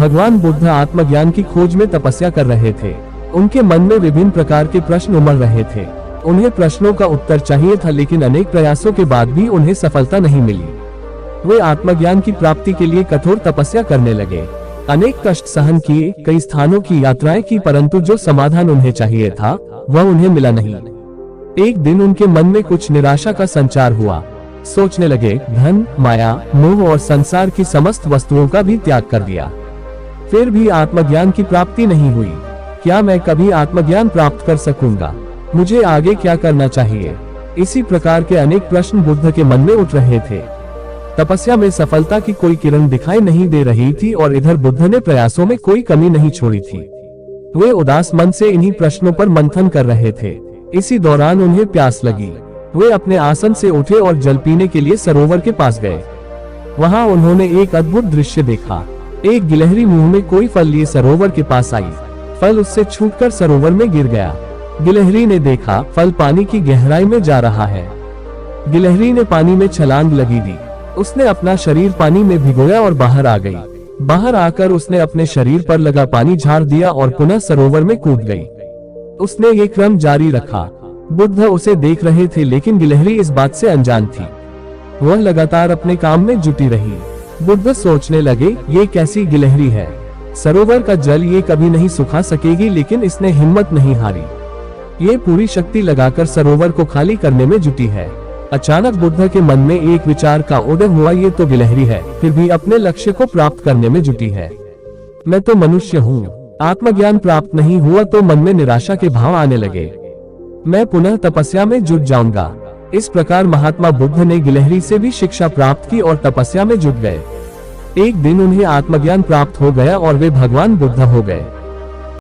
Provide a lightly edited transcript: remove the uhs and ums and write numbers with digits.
भगवान बुद्ध आत्मज्ञान की खोज में तपस्या कर रहे थे। उनके मन में विभिन्न प्रकार के प्रश्न उमड़ रहे थे। उन्हें प्रश्नों का उत्तर चाहिए था, लेकिन अनेक प्रयासों के बाद भी उन्हें सफलता नहीं मिली। वे आत्मज्ञान की प्राप्ति के लिए कठोर तपस्या करने लगे। अनेक कष्ट सहन किए, कई स्थानों की यात्राएं की, परंतु जो समाधान उन्हें चाहिए था वह उन्हें मिला नहीं। एक दिन उनके मन में कुछ निराशा का संचार हुआ। सोचने लगे, धन, माया, मोह और संसार की समस्त वस्तुओं का भी त्याग कर दिया, फिर भी आत्मज्ञान की प्राप्ति नहीं हुई। क्या मैं कभी आत्मज्ञान प्राप्त कर सकूंगा? मुझे आगे क्या करना चाहिए? इसी प्रकार के अनेक प्रश्न बुद्ध के मन में उठ रहे थे। तपस्या में सफलता की कोई किरण दिखाई नहीं दे रही थी और इधर बुद्ध ने प्रयासों में कोई कमी नहीं छोड़ी थी। वे उदास मन से इन्हीं प्रश्नों पर मंथन कर रहे थे। इसी दौरान उन्हें प्यास लगी। वे अपने आसन से उठे और जल पीने के लिए सरोवर के पास गए। वहां उन्होंने एक अद्भुत दृश्य देखा। एक गिलहरी मुंह में कोई फल लिए सरोवर के पास आई। फल उससे छूटकर सरोवर में गिर गया। गिलहरी ने देखा, फल पानी की गहराई में जा रहा है। गिलहरी ने पानी में छलांग लगी दी। उसने अपना शरीर पानी में भिगोया और बाहर आ गई। बाहर आकर उसने अपने शरीर पर लगा पानी झाड़ दिया और पुनः सरोवर में कूद गई। उसने ये क्रम जारी रखा। बुद्ध उसे देख रहे थे, लेकिन गिलहरी इस बात से अनजान थी। वह लगातार अपने काम में जुटी रही। बुद्ध सोचने लगे, ये कैसी गिलहरी है? सरोवर का जल ये कभी नहीं सुखा सकेगी, लेकिन इसने हिम्मत नहीं हारी। ये पूरी शक्ति लगाकर सरोवर को खाली करने में जुटी है। अचानक बुद्ध के मन में एक विचार का उदय हुआ, ये तो गिलहरी है, फिर भी अपने लक्ष्य को प्राप्त करने में जुटी है। मैं तो मनुष्य हूँ। आत्मज्ञान प्राप्त नहीं हुआ तो मन में निराशा के भाव आने लगे। मैं पुनः तपस्या में जुट जाऊंगा। इस प्रकार महात्मा बुद्ध ने गिलहरी से भी शिक्षा प्राप्त की और तपस्या में जुट गए। एक दिन उन्हें आत्मज्ञान प्राप्त हो गया और वे भगवान बुद्ध हो गए।